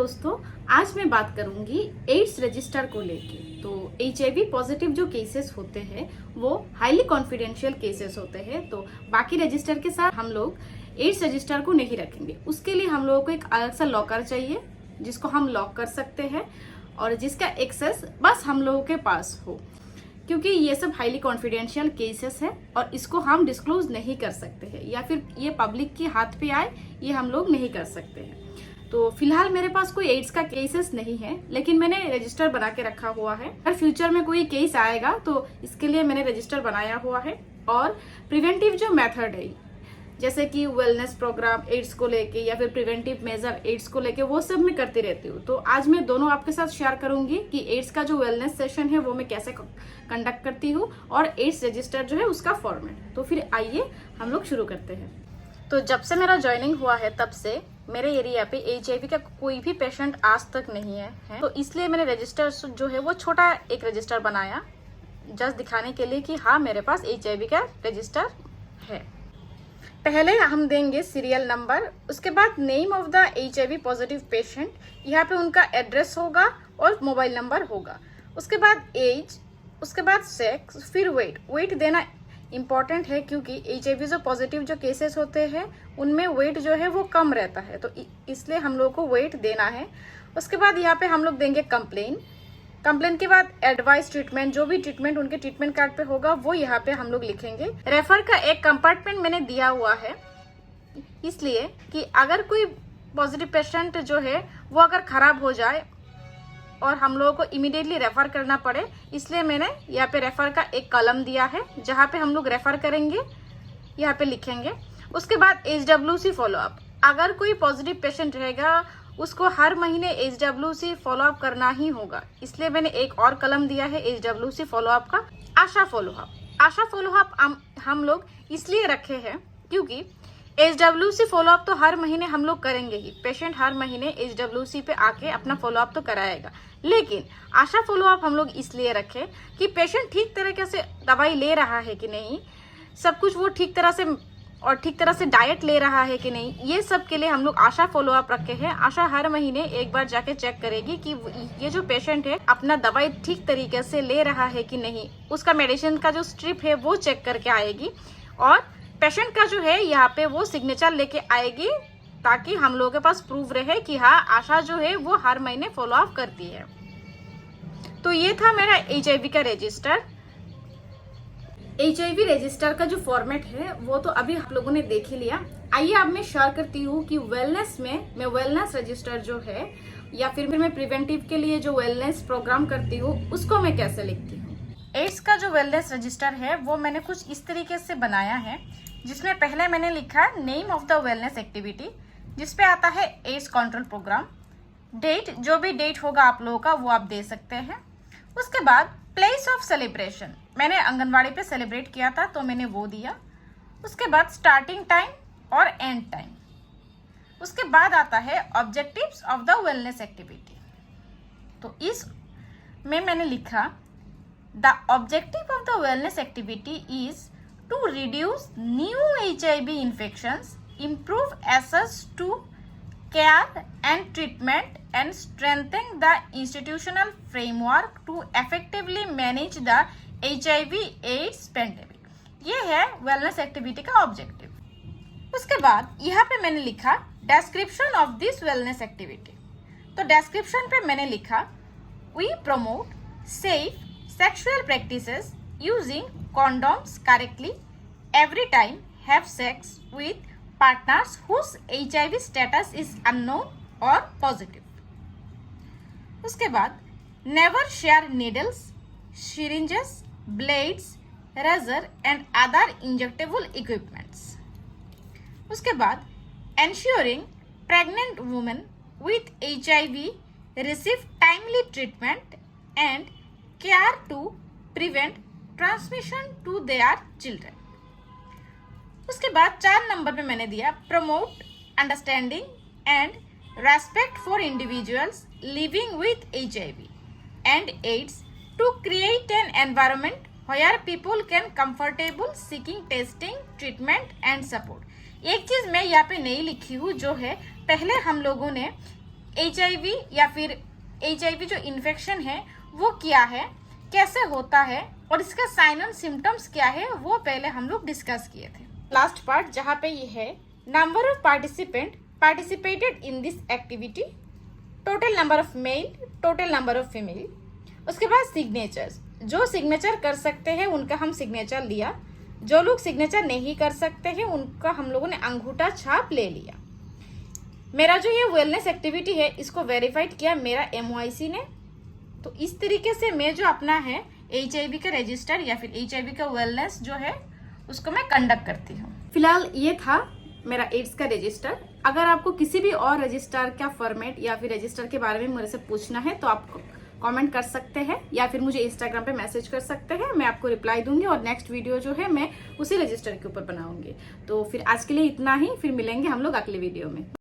दोस्तों, आज मैं बात करूंगी एड्स रजिस्टर को लेके। तो HIV पॉजिटिव जो केसेस होते हैं वो हाईली कॉन्फिडेंशियल केसेस होते हैं। तो बाकी रजिस्टर के साथ हम लोग एड्स रजिस्टर को नहीं रखेंगे। उसके लिए हम लोगों को एक अलग सा लॉकर चाहिए जिसको हम लॉक कर सकते हैं और जिसका एक्सेस बस हम लोगों के पास हो, क्योंकि ये सब हाईली कॉन्फिडेंशियल केसेस है और इसको हम डिस्क्लोज नहीं कर सकते हैं या फिर ये पब्लिक के हाथ पे आए ये हम लोग नहीं कर सकते हैं। तो फिलहाल मेरे पास कोई एड्स का केसेस नहीं है, लेकिन मैंने रजिस्टर बना के रखा हुआ है। अगर फ्यूचर में कोई केस आएगा तो इसके लिए मैंने रजिस्टर बनाया हुआ है। और प्रिवेंटिव जो मेथड है जैसे कि वेलनेस प्रोग्राम एड्स को लेके या फिर प्रिवेंटिव मेजर एड्स को लेके वो सब मैं करती रहती हूँ। तो आज मैं दोनों आपके साथ शेयर करूंगी कि एड्स का जो वेलनेस सेशन है वो मैं कैसे कंडक्ट करती हूँ और एड्स रजिस्टर जो है उसका फॉर्मेट। तो फिर आइए हम लोग शुरू करते हैं। तो जब से मेरा ज्वाइनिंग हुआ है तब से मेरे एरिया पे HIV का कोई भी पेशेंट आज तक नहीं है। तो इसलिए मैंने रजिस्टर जो है वो छोटा एक रजिस्टर बनाया जस्ट दिखाने के लिए कि हाँ मेरे पास HIV का रजिस्टर है। पहले हम देंगे सीरियल नंबर, उसके बाद name of the HIV positive patient, यहाँ पे उनका एड्रेस होगा और मोबाइल नंबर होगा। उसके बाद एज, उसके बाद सेक्स, फिर वेट देना इम्पॉर्टेंट है क्योंकि HIV जो पॉजिटिव जो केसेस होते हैं उनमें वेट जो है वो कम रहता है, तो इसलिए हम लोग को वेट देना है। उसके बाद यहाँ पे हम लोग देंगे कंप्लेन के बाद एडवाइस ट्रीटमेंट, जो भी ट्रीटमेंट उनके ट्रीटमेंट कार्ड पे होगा वो यहाँ पे हम लोग लिखेंगे। रेफर का एक कंपार्टमेंट मैंने दिया हुआ है इसलिए कि अगर कोई पॉजिटिव पेशेंट जो है वो अगर खराब हो जाए और हम लोगों को इमीडिएटली रेफर करना पड़े, इसलिए मैंने यहाँ पे रेफर का एक कॉलम दिया है जहाँ पे हम लोग रेफर करेंगे, यहाँ पे लिखेंगे। उसके बाद HWC फॉलोअप, अगर कोई पॉजिटिव पेशेंट रहेगा उसको हर महीने HWC फॉलोअप करना ही होगा, इसलिए मैंने एक और कलम दिया है HWC फॉलोअप का। आशा फॉलोअप हम लोग इसलिए रखे हैं क्योंकि HWC फॉलोअप तो हर महीने हम लोग करेंगे ही, पेशेंट हर महीने HWC पे आके अपना फॉलोअप तो कराएगा, लेकिन आशा फॉलोअप हम लोग इसलिए रखे कि पेशेंट ठीक तरीके से दवाई ले रहा है कि नहीं, सब कुछ वो ठीक तरह से डाइट ले रहा है कि नहीं, ये सब के लिए हम लोग आशा फॉलोअप रखे हैं। आशा हर महीने एक बार जाके चेक करेगी कि ये जो पेशेंट है अपना दवाई ठीक तरीके से ले रहा है कि नहीं, उसका मेडिसिन का जो स्ट्रिप है वो चेक करके आएगी और पेशेंट का जो है यहाँ पे वो सिग्नेचर लेके आएगी ताकि हम लोगों के पास प्रूफ रहे कि हाँ आशा जो है वो हर महीने फॉलोअप करती है। तो ये था मेरा HIV का रजिस्टर। HIV रजिस्टर का जो फॉर्मेट है वो तो अभी आप लोगों ने देख ही लिया। आइए अब मैं शेयर करती हूँ कि वेलनेस में मैं वेलनेस रजिस्टर जो है या फिर मैं प्रिवेंटिव के लिए जो वेलनेस प्रोग्राम करती हूँ उसको मैं कैसे लिखती हूँ। एड्स का जो वेलनेस रजिस्टर है वो मैंने कुछ इस तरीके से बनाया है, जिसमें पहले मैंने लिखा name of the wellness activity, जिसपे आता है एड्स कंट्रोल प्रोग्राम, डेट, जो भी डेट होगा आप लोगों का वो आप दे सकते हैं। उसके बाद प्लेस ऑफ सेलिब्रेशन, मैंने आंगनवाड़ी पे सेलिब्रेट किया था तो मैंने वो दिया। उसके बाद स्टार्टिंग टाइम और एंड टाइम। उसके बाद आता है objectives of the wellness activity, तो इस में मैंने लिखा the objective of the wellness activity is to reduce new HIV infections, improve access to care and treatment and strengthen the institutional framework to effectively manage the HIV/AIDS pandemic। ये है wellness activity का objective. उसके बाद यहाँ पे मैंने लिखा description of this wellness activity, तो डिस्क्रिप्शन पे मैंने लिखा we promote safe sexual practices using condoms correctly every time, have sex with partners whose HIV status is unknown or positive। उसके बाद never share needles, syringes, blades, razor and other injectable equipments। उसके बाद ensuring pregnant women with HIV receive timely treatment and care to prevent transmission to their children. उसके बाद 4 number पे मैंने दिया promote understanding and respect for individuals living with HIV and AIDS to create an environment where people can comfortable seeking testing treatment and support. एक चीज मैं यहाँ पे नहीं लिखी हूँ जो है पहले हम लोगों ने HIV या फिर HIV जो इन्फेक्शन है वो क्या है, कैसे होता है और इसका साइन एंड सिम्टम्स क्या है, वो पहले हम लोग डिस्कस किए थे। लास्ट पार्ट जहाँ पे ये है number of participant participated in this activity, total number of male, total number of female. उसके बाद सिग्नेचर्स, जो सिग्नेचर कर सकते हैं उनका हम सिग्नेचर लिया, जो लोग सिग्नेचर नहीं कर सकते हैं उनका हम लोगों ने अंगूठा छाप ले लिया। मेरा जो ये वेलनेस एक्टिविटी है इसको वेरीफाइड किया मेरा MOIC ने। तो इस तरीके से मैं जो अपना है HIV का रजिस्टर या फिर HIV का वेलनेस जो है उसको मैं कंडक्ट करती हूँ। फिलहाल ये था मेरा एड्स का रजिस्टर। अगर आपको किसी भी और रजिस्टर का फॉर्मेट या फिर रजिस्टर के बारे में मेरे से पूछना है तो आप कमेंट कर सकते हैं या फिर मुझे इंस्टाग्राम पे मैसेज कर सकते हैं, मैं आपको रिप्लाई दूंगी और नेक्स्ट वीडियो जो है मैं उसी रजिस्टर के ऊपर बनाऊंगी। तो फिर आज के लिए इतना ही, फिर मिलेंगे हम लोग अगले वीडियो में।